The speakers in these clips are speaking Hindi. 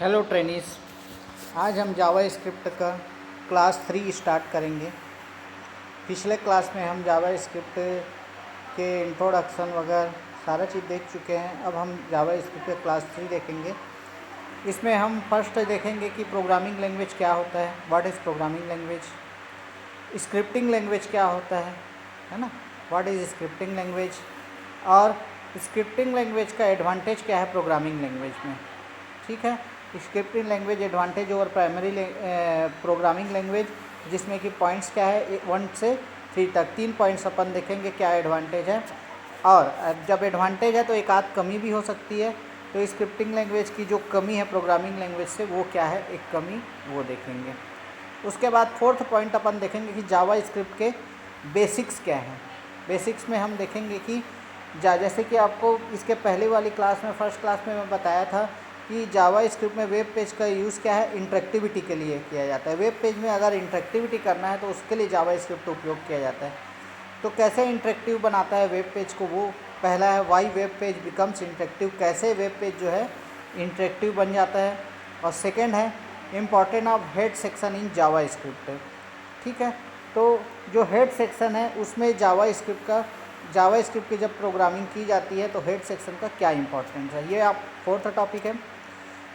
हेलो ट्रेनीज, आज हम जावा स्क्रिप्ट का क्लास 3 स्टार्ट करेंगे। पिछले क्लास में हम जावा स्क्रिप्ट के इंट्रोडक्शन वगैरह सारा चीज़ देख चुके हैं। अब हम जावा स्क्रिप्ट का क्लास 3 देखेंगे। इसमें हम फर्स्ट देखेंगे कि प्रोग्रामिंग लैंग्वेज क्या होता है, what is programming language. Scripting language क्या होता है ना, व्हाट इज़ स्क्रिप्टिंग लैंग्वेज। और स्क्रिप्टिंग लैंग्वेज का एडवांटेज क्या है प्रोग्रामिंग लैंग्वेज में। ठीक है, scripting language advantage over primary programming language, जिसमें कि पॉइंट्स क्या है 1 से 3 तक 3 पॉइंट्स अपन देखेंगे क्या एडवांटेज है। और जब एडवांटेज है तो एक आध कमी भी हो सकती है, तो स्क्रिप्टिंग लैंग्वेज की जो कमी है प्रोग्रामिंग लैंग्वेज से वो क्या है, एक कमी वो देखेंगे। उसके बाद फोर्थ पॉइंट अपन देखेंगे कि जावा स्क्रिप्ट के बेसिक्स क्या हैं। बेसिक्स में हम देखेंगे कि जैसे कि आपको इसके पहले वाली क्लास में, फर्स्ट क्लास में मैं बताया था कि जावा स्क्रिप्ट में वेब पेज का यूज़ क्या है, इंटरेक्टिविटी के लिए किया जाता है। वेब पेज में अगर इंटरेक्टिविटी करना है तो उसके लिए जावा स्क्रिप्ट उपयोग किया जाता है। तो कैसे इंटरेक्टिव बनाता है वेब पेज को, वो पहला है why web page becomes interactive, कैसे वेब पेज जो है इंटरेक्टिव बन जाता है। और सेकेंड है important of head section in JavaScript. ठीक है, तो जो हेड सेक्शन है उसमें जावा स्क्रिप्ट की जब प्रोग्रामिंग की जाती है तो हेड सेक्शन का क्या इंपॉर्टेंस है, ये आप फोर्थ टॉपिक है।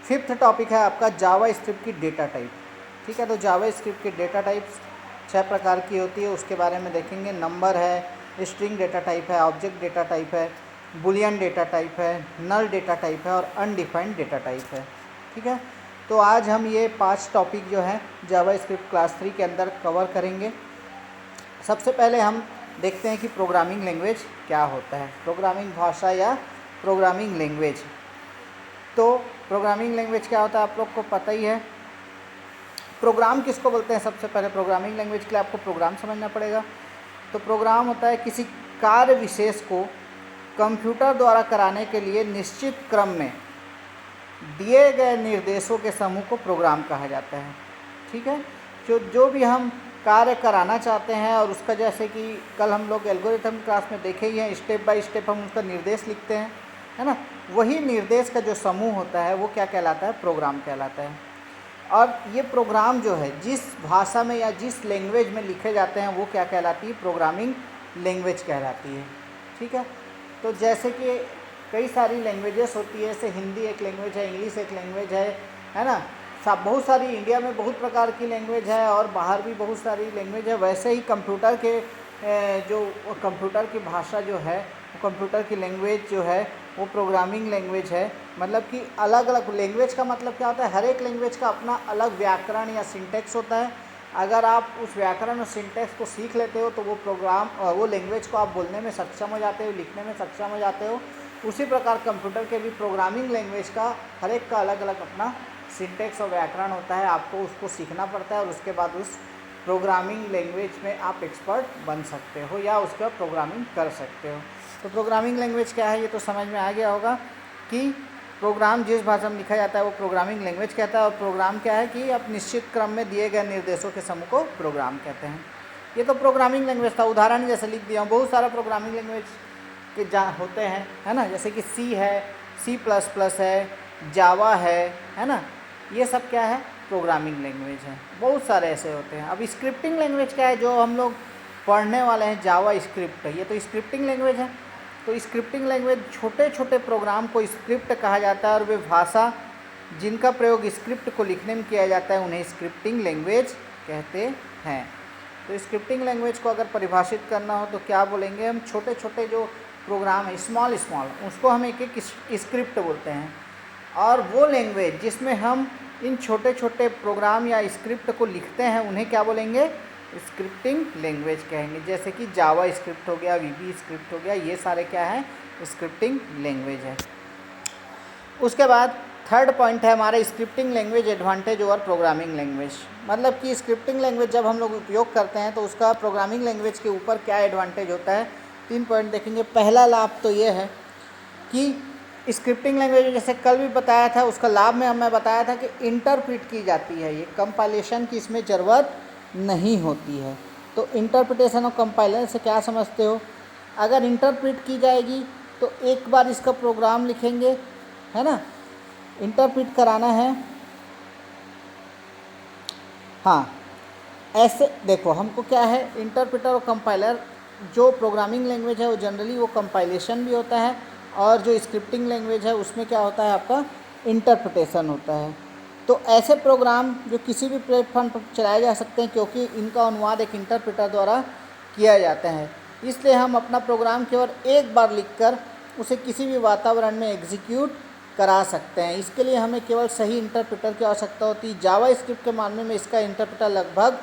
फिफ्थ टॉपिक है आपका जावा स्क्रिप्ट की डेटा टाइप। ठीक है, तो जावा स्क्रिप्ट की डेटा टाइप्स 6 प्रकार की होती है, उसके बारे में देखेंगे। नंबर है, स्ट्रिंग डेटा टाइप है, ऑब्जेक्ट डेटा टाइप है, बुलियन डेटा टाइप है, नल डेटा टाइप है और अनडिफाइंड डेटा टाइप है। ठीक है, तो आज हम ये 5 टॉपिक जो है जावा स्क्रिप्ट क्लास 3 के अंदर कवर करेंगे। सबसे पहले हम देखते हैं कि प्रोग्रामिंग लैंग्वेज क्या होता है, प्रोग्रामिंग भाषा या प्रोग्रामिंग लैंग्वेज। तो प्रोग्रामिंग लैंग्वेज क्या होता है आप लोग को पता ही है। प्रोग्राम किसको बोलते हैं, सबसे पहले प्रोग्रामिंग लैंग्वेज के लिए आपको प्रोग्राम समझना पड़ेगा। तो प्रोग्राम होता है किसी कार्य विशेष को कंप्यूटर द्वारा कराने के लिए निश्चित क्रम में दिए गए निर्देशों के समूह को प्रोग्राम कहा जाता है। ठीक है, जो भी हम कार्य कराना चाहते हैं और उसका, जैसे कि कल हम लोग एल्गोरिथम क्लास में देखे ही हैं, स्टेप बाय स्टेप हम उसका निर्देश लिखते हैं, है ना। वही निर्देश का जो समूह होता है वो क्या कहलाता है, प्रोग्राम कहलाता है। और ये प्रोग्राम जो है जिस भाषा में या जिस लैंग्वेज में लिखे जाते हैं वो क्या कहलाती है, प्रोग्रामिंग लैंग्वेज कहलाती है। ठीक है, तो जैसे कि कई सारी लैंग्वेजेस होती है, जैसे हिंदी एक लैंग्वेज है, इंग्लिश एक लैंग्वेज है ना। सब बहुत सारी, इंडिया में बहुत प्रकार की लैंग्वेज है और बाहर भी बहुत सारी लैंग्वेज है। वैसे ही कंप्यूटर के जो कंप्यूटर की भाषा जो है, कंप्यूटर की लैंग्वेज जो है वो प्रोग्रामिंग लैंग्वेज है। मतलब कि अलग अलग लैंग्वेज का मतलब क्या होता है, हर एक लैंग्वेज का अपना अलग व्याकरण या सिंटैक्स होता है। अगर आप उस व्याकरण और सिंटैक्स को सीख लेते हो तो वो लैंग्वेज को आप बोलने में सक्षम हो जाते हो, लिखने में सक्षम हो जाते हो। उसी प्रकार कंप्यूटर के भी प्रोग्रामिंग लैंग्वेज का हर एक का अलग अलग अपना सिंटैक्स और व्याकरण होता है। आपको उसको सीखना पड़ता है और उसके बाद उस प्रोग्रामिंग लैंग्वेज में आप एक्सपर्ट बन सकते हो या उसका प्रोग्रामिंग कर सकते हो। तो प्रोग्रामिंग लैंग्वेज क्या है ये तो समझ में आ गया होगा कि प्रोग्राम जिस भाषा में लिखा जाता है वो प्रोग्रामिंग लैंग्वेज कहता है। और प्रोग्राम क्या है कि आप निश्चित क्रम में दिए गए निर्देशों के समूह को प्रोग्राम कहते हैं। ये तो प्रोग्रामिंग लैंग्वेज था, उदाहरण जैसे लिख दिया हूँ। बहुत सारा प्रोग्रामिंग लैंग्वेज के होते हैं, है ना, जैसे कि सी है, C++ है, जावा है ना। ये सब क्या है, प्रोग्रामिंग लैंग्वेज है। बहुत सारे ऐसे होते हैं। अब स्क्रिप्टिंग लैंग्वेज क्या है, जो हम लोग पढ़ने वाले हैं, जावा स्क्रिप्ट, ये तो स्क्रिप्टिंग लैंग्वेज है। तो स्क्रिप्टिंग लैंग्वेज छोटे छोटे प्रोग्राम को स्क्रिप्ट कहा जाता है और वे भाषा जिनका प्रयोग स्क्रिप्ट को लिखने में किया जाता है उन्हें स्क्रिप्टिंग लैंग्वेज कहते हैं। तो स्क्रिप्टिंग लैंग्वेज को अगर परिभाषित करना हो तो क्या बोलेंगे हम, छोटे छोटे जो प्रोग्राम है, स्मॉल उसको हम एक एक स्क्रिप्ट बोलते हैं। और वो लैंग्वेज जिसमें हम इन छोटे छोटे प्रोग्राम या स्क्रिप्ट को लिखते हैं उन्हें क्या बोलेंगे, स्क्रिप्टिंग लैंग्वेज कहेंगे। जैसे कि जावा स्क्रिप्ट हो गया, VB स्क्रिप्ट हो गया, ये सारे क्या है, स्क्रिप्टिंग लैंग्वेज है। उसके बाद थर्ड पॉइंट है हमारा scripting language advantage over programming language. मतलब कि स्क्रिप्टिंग लैंग्वेज जब हम लोग उपयोग करते हैं तो उसका प्रोग्रामिंग लैंग्वेज के ऊपर क्या एडवांटेज होता है, 3 पॉइंट देखेंगे। पहला लाभ तो ये है कि स्क्रिप्टिंग लैंग्वेज जैसे कल भी बताया था, उसका लाभ में हमें बताया था कि इंटरप्रिट की जाती है, ये कंपाइलेशन की इसमें ज़रूरत नहीं होती है। तो इंटरप्रिटेशन और कंपाइलेशन से क्या समझते हो, अगर इंटरप्रिट की जाएगी तो एक बार इसका प्रोग्राम लिखेंगे, है ना, इंटरप्रिट कराना है हाँ, ऐसे देखो, हमको क्या है, इंटरप्रेटर और कंपाइलर, जो प्रोग्रामिंग लैंग्वेज है वो जनरली वो कंपाइलेशन भी होता है, और जो स्क्रिप्टिंग लैंग्वेज है उसमें क्या होता है, आपका इंटरप्रिटेशन होता है। तो ऐसे प्रोग्राम जो किसी भी प्लेटफॉर्म पर चलाए जा सकते हैं, क्योंकि इनका अनुवाद एक इंटरप्रेटर द्वारा किया जाता है। इसलिए हम अपना प्रोग्राम केवल एक बार लिखकर उसे किसी भी वातावरण में एग्जीक्यूट करा सकते हैं। इसके लिए हमें केवल सही इंटरप्रेटर की आवश्यकता होती है। जावा स्क्रिप्ट के मामले में इसका इंटरप्रेटर लगभग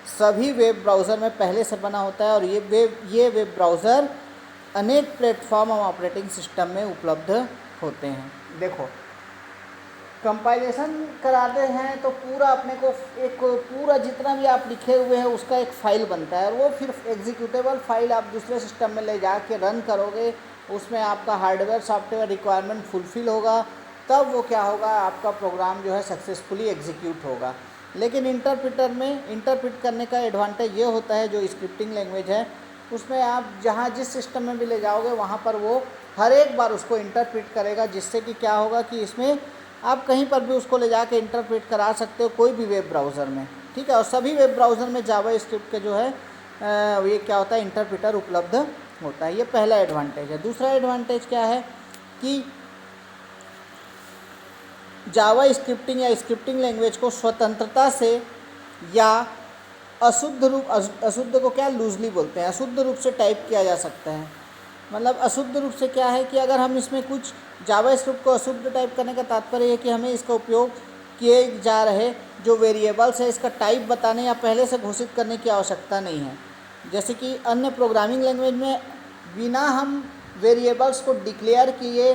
सभी वेब ब्राउज़र में पहले से बना होता है, और ये वेब ब्राउज़र अनेक प्लेटफॉर्म और ऑपरेटिंग सिस्टम में उपलब्ध होते हैं। देखो, कंपाइलेशन कराते हैं तो पूरा अपने को एक पूरा जितना भी आप लिखे हुए हैं उसका एक फ़ाइल बनता है, और वो फिर एग्जीक्यूटेबल फाइल आप दूसरे सिस्टम में ले जा के रन करोगे, उसमें आपका हार्डवेयर सॉफ्टवेयर रिक्वायरमेंट फुलफ़िल होगा, तब वो क्या होगा, आपका प्रोग्राम जो है सक्सेसफुली एग्जीक्यूट होगा। लेकिन इंटरप्रेटर में इंटरप्रेट करने का एडवांटेज ये होता है, जो स्क्रिप्टिंग लैंग्वेज है उसमें आप जहाँ जिस सिस्टम में भी ले जाओगे वहाँ पर वो हर एक बार उसको इंटरप्रेट करेगा, जिससे कि क्या होगा कि इसमें आप कहीं पर भी उसको ले जाके इंटरप्रेट करा सकते हो, कोई भी वेब ब्राउज़र में, ठीक है। और सभी वेब ब्राउज़र में जावा स्क्रिप्ट के जो है ये क्या होता है, इंटरप्रेटर उपलब्ध होता है। ये पहला एडवांटेज है। दूसरा एडवांटेज क्या है कि जावा स्क्रिप्टिंग या स्क्रिप्टिंग लैंग्वेज को स्वतंत्रता से या अशुद्ध को क्या लूजली बोलते हैं, अशुद्ध रूप से टाइप किया जा सकता है। मतलब अशुद्ध रूप से क्या है कि अगर हम इसमें कुछ जावा स्क्रिप्ट को अशुद्ध टाइप करने का तात्पर्य है कि हमें इसका उपयोग किए जा रहे जो वेरिएबल्स है इसका टाइप बताने या पहले से घोषित करने की आवश्यकता नहीं है। जैसे कि अन्य प्रोग्रामिंग लैंग्वेज में बिना हम वेरिएबल्स को डिक्लेयर किए,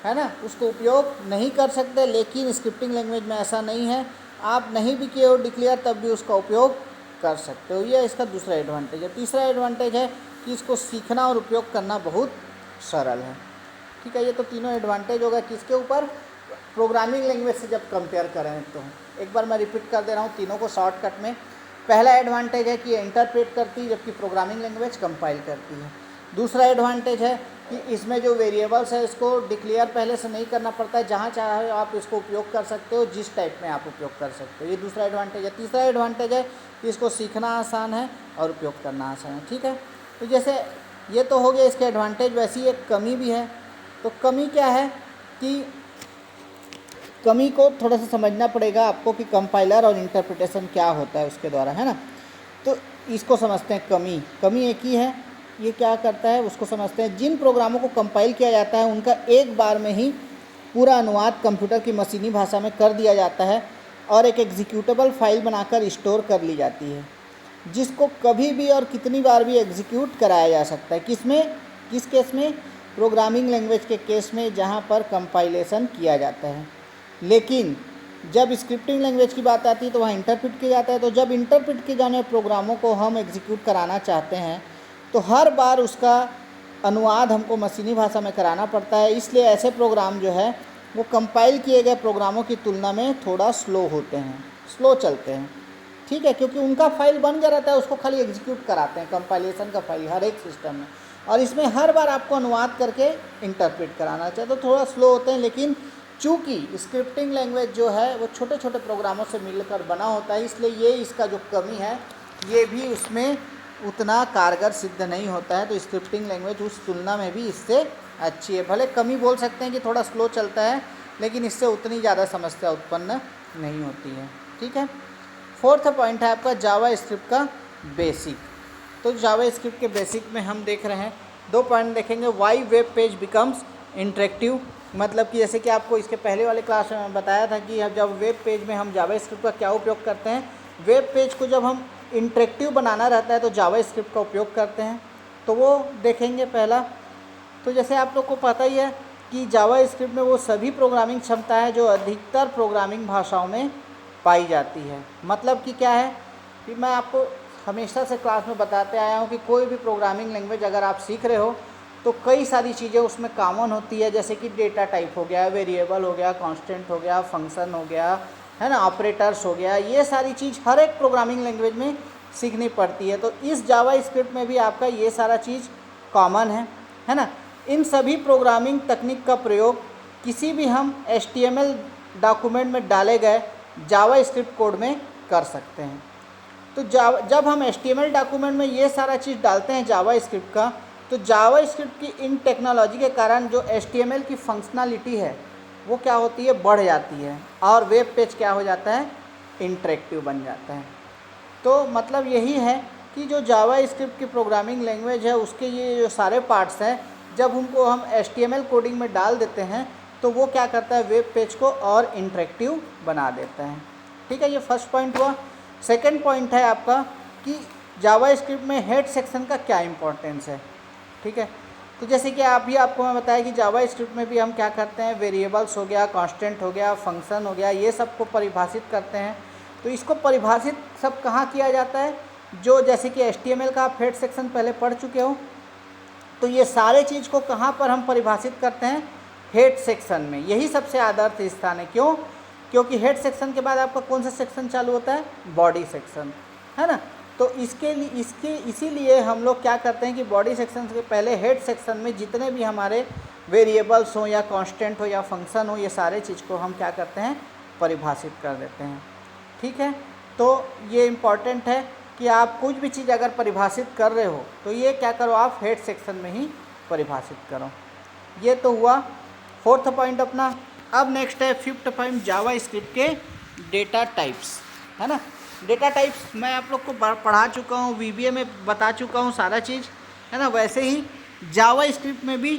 है ना, उसको उपयोग नहीं कर सकते, लेकिन स्क्रिप्टिंग लैंग्वेज में ऐसा नहीं है। आप नहीं भी किए हो डिक्लेयर तब भी उसका उपयोग कर सकते हो। ये इसका दूसरा एडवांटेज है। तीसरा एडवांटेज है कि इसको सीखना और उपयोग करना बहुत सरल है, ठीक है। ये तो तीनों एडवांटेज होगा किसके ऊपर, प्रोग्रामिंग लैंग्वेज से जब कंपेयर करें तो। एक बार मैं रिपीट कर दे रहा हूँ तीनों को शॉर्टकट में। पहला एडवांटेज है कि ये इंटरप्रेट करती है, जबकि प्रोग्रामिंग लैंग्वेज कंपाइल करती है। दूसरा एडवांटेज है कि इसमें जो वेरिएबल्स है इसको डिक्लेयर पहले से नहीं करना पड़ता है, जहाँ चाहे आप इसको उपयोग कर सकते हो, जिस टाइप में आप उपयोग कर सकते हो। ये दूसरा एडवांटेज है। तीसरा एडवांटेज है कि इसको सीखना आसान है और उपयोग करना आसान है, ठीक है। तो जैसे ये तो हो गया इसके एडवांटेज, वैसी एक कमी भी है। तो कमी क्या है कि कमी को थोड़ा सा समझना पड़ेगा आपको कि कंपाइलर और इंटरप्रिटेशन क्या होता है उसके द्वारा, है ना। तो इसको समझते हैं। कमी एक ही है, ये क्या करता है उसको समझते हैं। जिन प्रोग्रामों को कंपाइल किया जाता है उनका एक बार में ही पूरा अनुवाद कंप्यूटर की मशीनी भाषा में कर दिया जाता है और एक एग्जीक्यूटेबल फाइल बनाकर स्टोर कर ली जाती है, जिसको कभी भी और कितनी बार भी एग्जीक्यूट कराया जा सकता है। किस केस में, प्रोग्रामिंग लैंग्वेज के केस में जहाँ पर कंपाइलेशन किया जाता है। लेकिन जब स्क्रिप्टिंग लैंग्वेज की बात आती है तो वहाँ इंटरप्रेट किया जाता है। तो जब इंटरप्रेट किए जाने वाले प्रोग्रामों को हम एग्जीक्यूट कराना चाहते हैं तो हर बार उसका अनुवाद हमको मशीनी भाषा में कराना पड़ता है। इसलिए ऐसे प्रोग्राम जो है वो कंपाइल किए गए प्रोग्रामों की तुलना में थोड़ा स्लो होते हैं, स्लो चलते हैं, ठीक है। क्योंकि उनका फाइल बन गया रहता है, उसको खाली एग्जीक्यूट कराते हैं, कंपाइलेशन का फाइल हर एक सिस्टम में। और इसमें हर बार आपको अनुवाद करके इंटरप्रेट कराना चाहिए, तो थोड़ा स्लो होते हैं। लेकिन चूँकि स्क्रिप्टिंग लैंग्वेज जो है वो छोटे छोटे प्रोग्रामों से मिलकर बना होता है, इसलिए ये इसका जो कमी है ये भी उसमें उतना कारगर सिद्ध नहीं होता है। तो स्क्रिप्टिंग लैंग्वेज उस तुलना में भी इससे अच्छी है। भले कमी बोल सकते हैं कि थोड़ा स्लो चलता है, लेकिन इससे उतनी ज़्यादा समस्या उत्पन्न नहीं होती है, ठीक है। फोर्थ पॉइंट है आपका जावा स्क्रिप्ट का बेसिक। तो जावा स्क्रिप्ट के बेसिक में हम देख रहे हैं 2 पॉइंट देखेंगे। Why web page becomes interactive, मतलब कि जैसे कि आपको इसके पहले वाले क्लास में बताया था कि जब वेब पेज में हम जावा स्क्रिप्ट का क्या उपयोग करते हैं। वेब पेज को जब हम इंटरेक्टिव बनाना रहता है तो जावा स्क्रिप्ट का उपयोग करते हैं, तो वो देखेंगे पहला। तो जैसे आप लोग को पता ही है कि जावा स्क्रिप्ट में वो सभी प्रोग्रामिंग क्षमता है जो अधिकतर प्रोग्रामिंग भाषाओं में पाई जाती है। मतलब कि क्या है कि मैं आपको हमेशा से क्लास में बताते आया हूँ कि कोई भी प्रोग्रामिंग लैंग्वेज अगर आप सीख रहे हो तो कई सारी चीज़ें उसमें कॉमन होती है, जैसे कि डेटा टाइप हो गया, वेरिएबल हो गया, कांस्टेंट हो गया, फंक्शन हो गया, है ना, ऑपरेटर्स हो गया। ये सारी चीज़ हर एक प्रोग्रामिंग लैंग्वेज में सीखनी पड़ती है। तो इस जावा स्क्रिप्ट में भी आपका ये सारा चीज़ कॉमन है ना। इन सभी प्रोग्रामिंग तकनीक का प्रयोग किसी भी हम HTML डॉक्यूमेंट में डाले गए जावा स्क्रिप्ट कोड में कर सकते हैं। तो जब हम HTML डॉक्यूमेंट में ये सारा चीज़ डालते हैं जावास्क्रिप्ट का, तो जावास्क्रिप्ट की इन टेक्नोलॉजी के कारण जो HTML की फंक्शनलिटी है वो क्या होती है, बढ़ जाती है, और वेब पेज क्या हो जाता है, इंटरेक्टिव बन जाता है। तो मतलब यही है कि जो जावास्क्रिप्ट की प्रोग्रामिंग लैंग्वेज है उसके ये जो सारे पार्ट्स हैं, जब उनको हम HTML कोडिंग में डाल देते हैं तो वो क्या करता है, वेब पेज को और इंटरेक्टिव बना देता है। ठीक है, ये फर्स्ट पॉइंट हुआ। सेकंड पॉइंट है आपका कि जावास्क्रिप्ट में हेड सेक्शन का क्या इंपॉर्टेंस है। ठीक है, तो जैसे कि आपको मैं बताया कि जावास्क्रिप्ट में भी हम क्या करते हैं, वेरिएबल्स हो गया, कांस्टेंट हो गया, फंक्शन हो गया, ये सब को परिभाषित करते हैं। तो इसको परिभाषित सब कहाँ किया जाता है, जो जैसे कि HTML का आप हेड सेक्शन पहले पढ़ चुके हो, तो ये सारे चीज़ को कहाँ पर हम परिभाषित करते हैं, हेड सेक्शन में। यही सबसे आदर्श स्थान है। क्यों? क्योंकि हेड सेक्शन के बाद आपका कौन सा सेक्शन चालू होता है, बॉडी सेक्शन, है ना। तो इसीलिए हम लोग क्या करते हैं कि बॉडी सेक्शन के पहले हेड सेक्शन में जितने भी हमारे वेरिएबल्स हो या कांस्टेंट हो या फंक्शन हो, ये सारे चीज़ को हम क्या करते हैं, परिभाषित कर देते हैं। ठीक है, तो ये इम्पॉर्टेंट है कि आप कुछ भी चीज़ अगर परिभाषित कर रहे हो तो ये क्या करो, आप हेड सेक्शन में ही परिभाषित करो। ये तो हुआ फोर्थ पॉइंट अपना। अब नेक्स्ट है फिफ्थ पॉइंट, जावास्क्रिप्ट के डेटा टाइप्स, है ना। डेटा टाइप्स मैं आप लोग को पढ़ा चुका हूँ, VBA में बता चुका हूँ सारा चीज़, है ना। वैसे ही जावास्क्रिप्ट में भी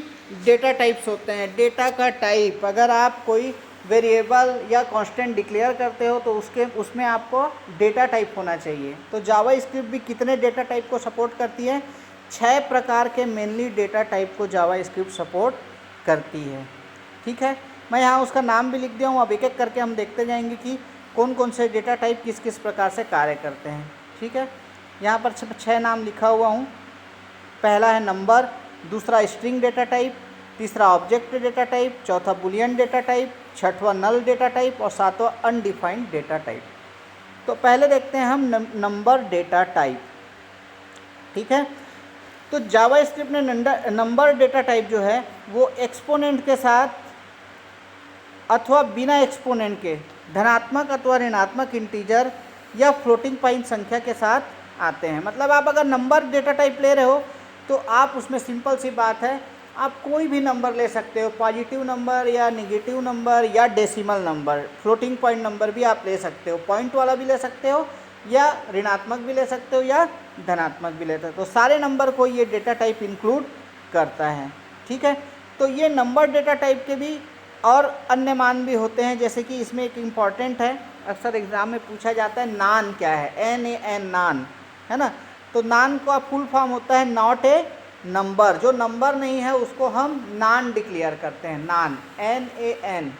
डेटा टाइप्स होते हैं। डेटा का टाइप, अगर आप कोई वेरिएबल या कांस्टेंट डिक्लेयर करते हो तो उसमें आपको डेटा टाइप होना चाहिए। तो जावास्क्रिप्ट भी कितने डेटा टाइप को सपोर्ट करती है, 6 प्रकार के मेनली डेटा टाइप को जावास्क्रिप्ट सपोर्ट करती है। ठीक है, मैं यहाँ उसका नाम भी लिख दिया हूँ, अब एक एक करके हम देखते जाएंगे कि कौन कौन से डेटा टाइप किस किस प्रकार से कार्य करते हैं। ठीक है, यहाँ पर 6 नाम लिखा हुआ हूँ। पहला है नंबर, दूसरा स्ट्रिंग डेटा टाइप, तीसरा ऑब्जेक्ट डेटा टाइप, चौथा बुलियन डेटा टाइप, छठवां नल डेटा टाइप और सातवां अनडिफाइंड डेटा टाइप। तो पहले देखते हैं हम नंबर डेटा टाइप। ठीक है, तो जावास्क्रिप्ट ने नंबर डेटा टाइप जो है वो एक्सपोनेंट के साथ अथवा बिना एक्सपोनेंट के धनात्मक अथवा ऋणात्मक इंटीजर या फ्लोटिंग पॉइंट संख्या के साथ आते हैं। मतलब आप अगर नंबर डेटा टाइप ले रहे हो तो आप उसमें सिंपल सी बात है, आप कोई भी नंबर ले सकते हो, पॉजिटिव नंबर या नेगेटिव नंबर या decimal number, floating point number भी आप ले सकते हो, पॉइंट वाला भी ले सकते हो या ऋणात्मक भी ले सकते हो या धनात्मक भी ले सकते हो। तो सारे नंबर को ये डेटा टाइप इंक्लूड करता है। ठीक है, तो ये नंबर डेटा टाइप के भी और अन्य मान भी होते हैं, जैसे कि इसमें एक इम्पॉर्टेंट है, अक्सर एग्ज़ाम में पूछा जाता है, नान क्या है, NAN नान, है ना। तो नान का फुल फॉर्म होता है नॉट ए नंबर। जो नंबर नहीं है उसको हम नान डिक्लेयर करते हैं, नान, NAN,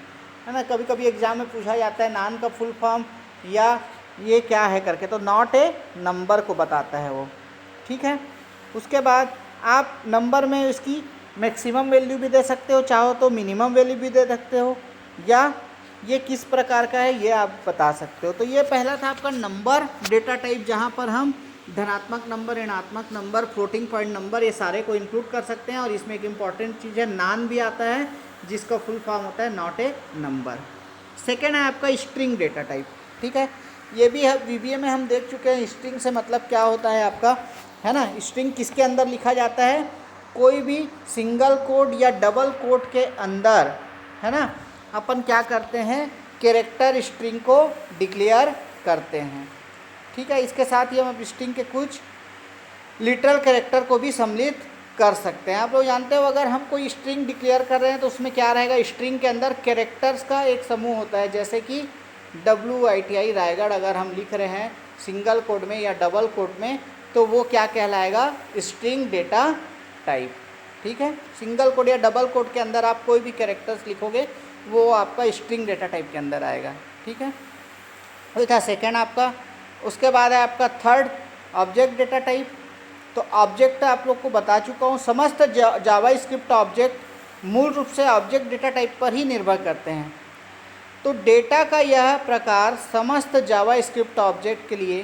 है ना। कभी कभी एग्ज़ाम में पूछा जाता है नान का फुल फॉर्म या ये क्या है करके, तो नॉट ए नंबर को बताता है वो। ठीक है, उसके बाद आप नंबर में इसकी मैक्सिमम वैल्यू भी दे सकते हो, चाहो तो मिनिमम वैल्यू भी दे सकते हो, या ये किस प्रकार का है ये आप बता सकते हो। तो ये पहला था आपका नंबर डेटा टाइप, जहाँ पर हम धनात्मक नंबर, ऋणात्मक नंबर, फ्लोटिंग पॉइंट नंबर, ये सारे को इंक्लूड कर सकते हैं। और इसमें एक इम्पॉर्टेंट चीज़ है, नान भी आता है, जिसका फुल फॉर्म होता है नॉट ए नंबर। सेकेंड है आपका स्ट्रिंग डेटा टाइप। ठीक है, ये भी VBA में हम देख चुके हैं। स्ट्रिंग से मतलब क्या होता है आपका, है ना। स्ट्रिंग किसके अंदर लिखा जाता है, कोई भी सिंगल कोड या डबल कोड के अंदर, है ना, अपन क्या करते हैं, कैरेक्टर स्ट्रिंग को डिक्लेयर करते हैं। ठीक है, इसके साथ ही हम स्ट्रिंग के कुछ लिटरल कैरेक्टर को भी सम्मिलित कर सकते हैं। आप लोग जानते हो, अगर हम कोई स्ट्रिंग डिक्लेयर कर रहे हैं तो उसमें क्या रहेगा, स्ट्रिंग के अंदर कैरेक्टर्स का एक समूह होता है। जैसे कि WITI रायगढ़ अगर हम लिख रहे हैं सिंगल कोड में या डबल कोड में, तो वो क्या कहलाएगा, स्ट्रिंग डेटा टाइप। ठीक है, सिंगल कोड या डबल कोड के अंदर आप कोई भी कैरेक्टर्स लिखोगे वो आपका स्ट्रिंग डेटा टाइप के अंदर आएगा। ठीक है, तो था सेकेंड आपका। उसके बाद है आपका थर्ड, ऑब्जेक्ट डेटा टाइप। तो ऑब्जेक्ट आप लोग को बता चुका हूँ, समस्त जावास्क्रिप्ट ऑब्जेक्ट मूल रूप से ऑब्जेक्ट डेटा टाइप पर ही निर्भर करते हैं। तो डेटा का यह प्रकार समस्त जावास्क्रिप्ट ऑब्जेक्ट के लिए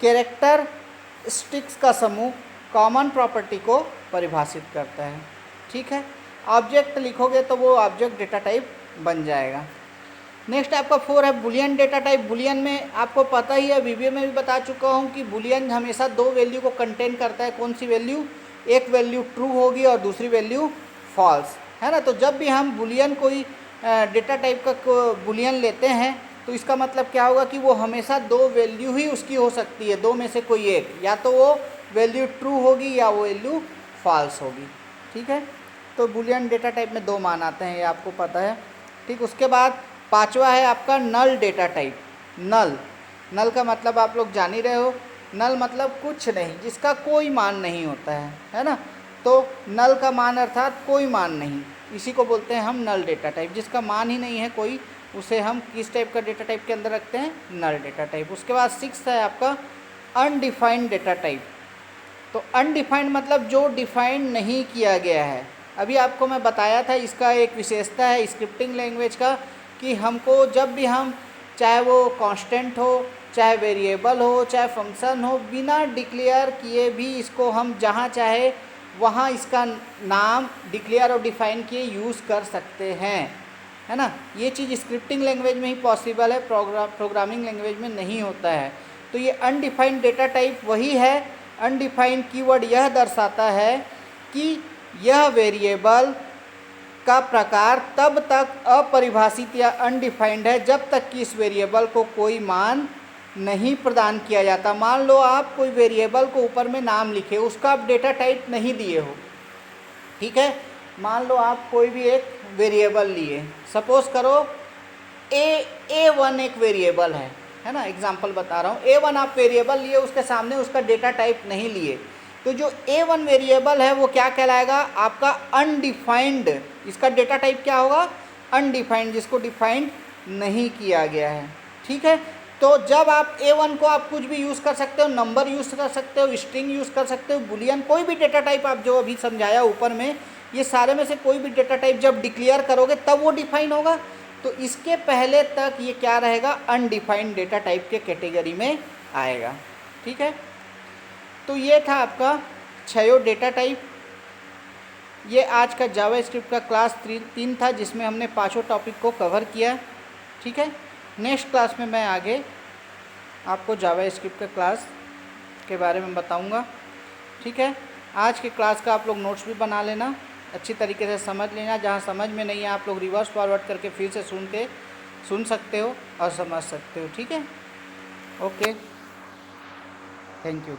कैरेक्टरिस्टिक्स का समूह, कॉमन प्रॉपर्टी को परिभाषित करता है। ठीक है, ऑब्जेक्ट लिखोगे तो वो ऑब्जेक्ट डेटा टाइप बन जाएगा। नेक्स्ट आपका 4 है बुलियन डेटा टाइप। बुलियन में आपको पता ही है, वीडियो में भी बता चुका हूँ कि बुलियन हमेशा दो वैल्यू को कंटेन करता है। कौन सी वैल्यू? एक वैल्यू ट्रू होगी और दूसरी वैल्यू फॉल्स, है ना। तो जब भी हम बुलियन कोई डेटा टाइप का बुलियन लेते हैं तो इसका मतलब क्या होगा कि वो हमेशा दो वैल्यू ही उसकी हो सकती है, दो में से कोई एक, या तो वो वैल्यू ट्रू होगी या वो वैल्यू फॉल्स होगी। ठीक है, तो बुलियन डेटा टाइप में दो मान आते हैं, ये आपको पता है। ठीक, उसके बाद पांचवा है आपका नल डेटा टाइप। नल, नल का मतलब आप लोग जान ही रहे हो। नल मतलब कुछ नहीं, जिसका कोई मान नहीं होता है ना। तो नल का मान अर्थात कोई मान नहीं, इसी को बोलते हैं हम नल डेटा टाइप। जिसका मान ही नहीं है कोई, उसे हम किस टाइप का डेटा टाइप के अंदर रखते हैं? नल डेटा टाइप। उसके बाद 6 है आपका अनडिफाइंड डेटा टाइप। तो अनडिफाइंड मतलब जो डिफाइंड नहीं किया गया है। अभी आपको मैं बताया था, इसका एक विशेषता है स्क्रिप्टिंग लैंग्वेज का कि हमको जब भी हम, चाहे वो कांस्टेंट हो, चाहे वेरिएबल हो, चाहे फंक्शन हो, बिना डिक्लेयर किए भी इसको हम जहाँ चाहे वहाँ इसका नाम डिक्लेयर और डिफाइन किए यूज़ कर सकते हैं, है ना। ये चीज़ स्क्रिप्टिंग लैंग्वेज में ही पॉसिबल है, प्रोग्रामिंग लैंग्वेज में नहीं होता है। तो ये अनडिफाइंड डेटा टाइप वही है। अनडिफाइंड कीवर्ड यह दर्शाता है कि यह वेरिएबल का प्रकार तब तक अपरिभाषित या अनडिफाइंड है जब तक कि इस वेरिएबल को कोई मान नहीं प्रदान किया जाता। मान लो आप कोई वेरिएबल को ऊपर में नाम लिखे, उसका आप डेटा टाइप नहीं दिए हो, ठीक है। मान लो आप कोई भी एक वेरिएबल लिए, सपोज करो A1 एक वेरिएबल है ना, एग्जांपल बता रहा हूँ। A1 आप वेरिएबल लिए, उसके सामने उसका डेटा टाइप नहीं लिए, तो जो A1 वेरिएबल है वो क्या कहलाएगा? आपका अनडिफाइंड। इसका डेटा टाइप क्या होगा? अनडिफाइंड, जिसको डिफाइंड नहीं किया गया है। ठीक है, तो जब आप A1 को आप कुछ भी यूज़ कर सकते हो, नंबर यूज़ कर सकते हो, स्ट्रिंग यूज़ कर सकते हो, बुलियन, कोई भी डेटा टाइप आप जो अभी समझाया ऊपर में, ये सारे में से कोई भी डेटा टाइप जब डिक्लेयर करोगे तब वो डिफाइन होगा। तो इसके पहले तक ये क्या रहेगा? अनडिफाइंड डेटा टाइप के कैटेगरी में आएगा। ठीक है, तो ये था आपका 6 डेटा टाइप। ये आज का जावास्क्रिप्ट का क्लास 3 था, जिसमें हमने 5 टॉपिक को कवर किया। ठीक है, नेक्स्ट क्लास में मैं आगे आपको जावास्क्रिप्ट का क्लास के बारे में बताऊंगा। ठीक है, आज के क्लास का आप लोग नोट्स भी बना लेना, अच्छी तरीके से समझ लेना। जहाँ समझ में नहीं है आप लोग रिवर्स फॉरवर्ड करके फिर से सुन सकते हो और समझ सकते हो। ठीक है, ओके, थैंक यू।